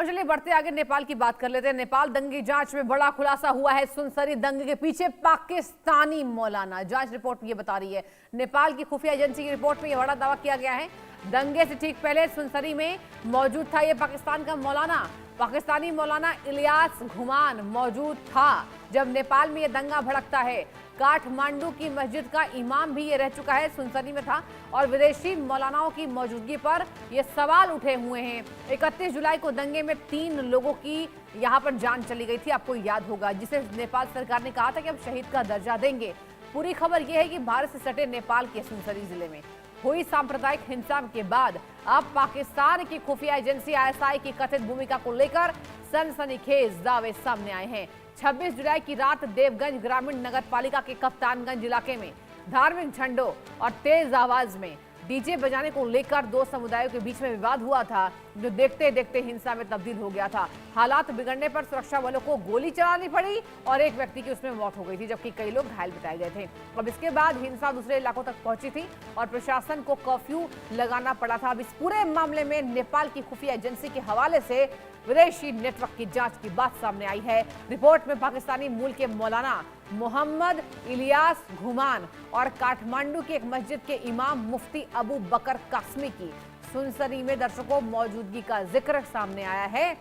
और चलिए बढ़ते आगे नेपाल की बात कर लेते हैं। नेपाल दंगे जांच में बड़ा खुलासा हुआ है। सुनसरी दंगे के पीछे पाकिस्तानी मौलाना। जांच रिपोर्ट ये बता रही है, नेपाल की खुफिया एजेंसी की रिपोर्ट में यह बड़ा दावा किया गया है। दंगे से ठीक पहले सुनसरी में मौजूद था ये पाकिस्तान का मौलाना। पाकिस्तानी मौलाना इलियास घुमान मौजूद था जब नेपाल में यह दंगा भड़कता है। काठमांडू की मस्जिद का इमाम भी ये रह चुका है, सुनसरी में था, और विदेशी मौलानाओं की मौजूदगी पर ये सवाल उठे हुए हैं। 31 जुलाई को दंगे में 3 लोगों की यहाँ पर जान चली गई थी, आपको याद होगा, जिसे नेपाल सरकार ने कहा था कि अब शहीद का दर्जा देंगे। पूरी खबर यह है कि भारत से सटे नेपाल के सुनसरी जिले में हुई सांप्रदायिक हिंसा के बाद अब पाकिस्तान की खुफिया एजेंसी ISI की कथित भूमिका को लेकर सनसनीखेज दावे सामने आए हैं। 26 जुलाई की रात देवगंज ग्रामीण नगर पालिका के कप्तानगंज इलाके में धार्मिक झंडों और तेज आवाज में डीजे बजाने को लेकर 2 समुदायों के बीच में विवाद हुआ था, जो देखते देखते हिंसा में तब्दील हो गया था। हालात बिगड़ने पर सुरक्षा बलों को गोली चलानी पड़ी और एक व्यक्ति की उसमें मौत हो गई थी, जबकि कई लोग घायल बताए गए थे। अब इसके बाद हिंसा दूसरे इलाकों तक पहुंची थी और प्रशासन को कर्फ्यू लगाना पड़ा था। अब इस पूरे मामले में नेपाल की खुफिया एजेंसी के हवाले से विदेशी नेटवर्क की जांच की बात सामने आई है। रिपोर्ट में पाकिस्तानी मूल के मौलाना मोहम्मद इलियास घुमान और काठमांडू की एक मस्जिद के इमाम मुफ्ती अबू बकर कासमी की सुनसरी में दर्शकों मौजूदगी का जिक्र सामने आया है।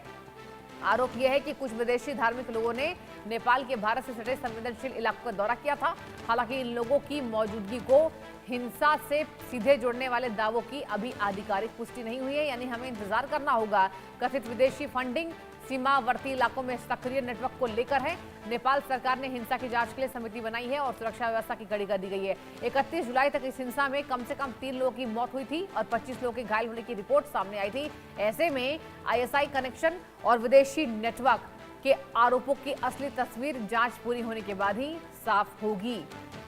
आरोप यह है कि कुछ विदेशी धार्मिक लोगों ने नेपाल के भारत से सटे संवेदनशील इलाकों का दौरा किया था। हालांकि इन लोगों की मौजूदगी को हिंसा से सीधे जोड़ने वाले दावों की अभी आधिकारिक पुष्टि नहीं हुई है, यानी हमें इंतजार करना होगा। कथित विदेशी फंडिंग सीमावर्ती इलाकों में सक्रिय नेटवर्क को लेकर है। नेपाल सरकार ने हिंसा की जांच के लिए समिति बनाई है और सुरक्षा व्यवस्था की कड़ी कर दी गई है। 31 जुलाई तक इस हिंसा में कम से कम 3 लोगों की मौत हुई थी और 25 लोगों के घायल होने की रिपोर्ट सामने आई थी। ऐसे में ISI कनेक्शन और विदेशी नेटवर्क के आरोपों की असली तस्वीर जांच पूरी होने के बाद ही साफ होगी।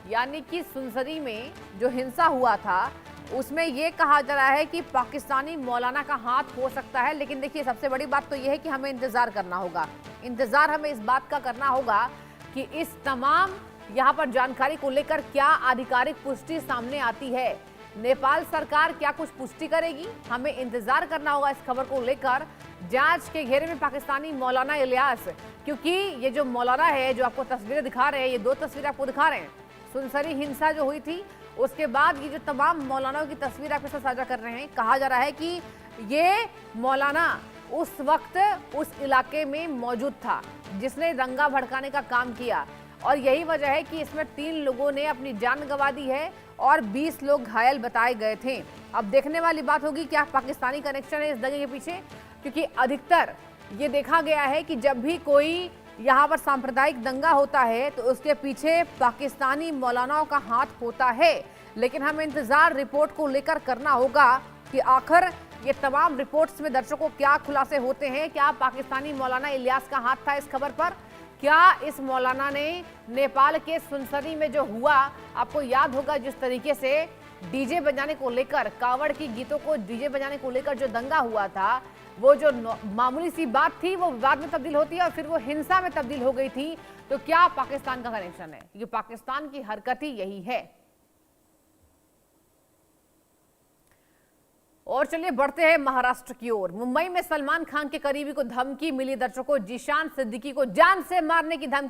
यानी कि सुनसरी में जो हिंसा हुआ था उसमें ये कहा जा रहा है कि पाकिस्तानी मौलाना का हाथ हो सकता है, लेकिन देखिए सबसे बड़ी बात तो यह है कि हमें इंतजार करना होगा। इंतजार हमें इस बात का करना होगा कि इस तमाम यहाँ पर जानकारी को लेकर क्या आधिकारिक पुष्टि सामने आती है। नेपाल सरकार क्या कुछ पुष्टि करेगी, हमें इंतजार करना होगा इस खबर को लेकर। जांच के घेरे में पाकिस्तानी मौलाना इलियास, क्योंकि ये जो मौलाना है जो आपको तस्वीरें दिखा रहे हैं, ये 2 तस्वीरें आपको दिखा रहे हैं, सुनसरी हिंसा जो हुई थी उसके बाद ये जो तमाम मौलानाओं की तस्वीर आपके साथ साझा कर रहे हैं। कहा जा रहा है कि ये मौलाना उस वक्त उस इलाके में मौजूद था जिसने दंगा भड़काने का काम किया और यही वजह है कि इसमें 3 लोगों ने अपनी जान गंवा दी है और 20 लोग घायल बताए गए थे। अब देखने वाली बात होगी क्या पाकिस्तानी कनेक्शन है इस दंगे के पीछे, क्योंकि अधिकतर ये देखा गया है कि जब भी कोई यहाँ पर सांप्रदायिक दंगा होता है तो उसके पीछे पाकिस्तानी मौलानाओं का हाथ होता है। लेकिन हमें इंतजार रिपोर्ट को लेकर करना होगा कि आखिर ये तमाम रिपोर्ट्स में दर्शकों क्या खुलासे होते हैं। क्या पाकिस्तानी मौलाना इलियास का हाथ था इस खबर पर? क्या इस मौलाना ने नेपाल के सुनसरी में जो हुआ, आपको याद होगा जिस तरीके से डीजे बजाने को लेकर, कावड़ की गीतों को डीजे बजाने को लेकर जो दंगा हुआ था, वो जो मामूली सी बात थी वो विवाद में तब्दील होती है और फिर वो हिंसा में तब्दील हो गई थी। तो क्या पाकिस्तान का कनेक्शन है? क्योंकि पाकिस्तान की हरकत ही यही है। और चलिए बढ़ते हैं महाराष्ट्र की ओर। मुंबई में सलमान खान के करीबी को धमकी मिली। दर्शकों, जीशान सिद्दीकी को जान से मारने की धमकी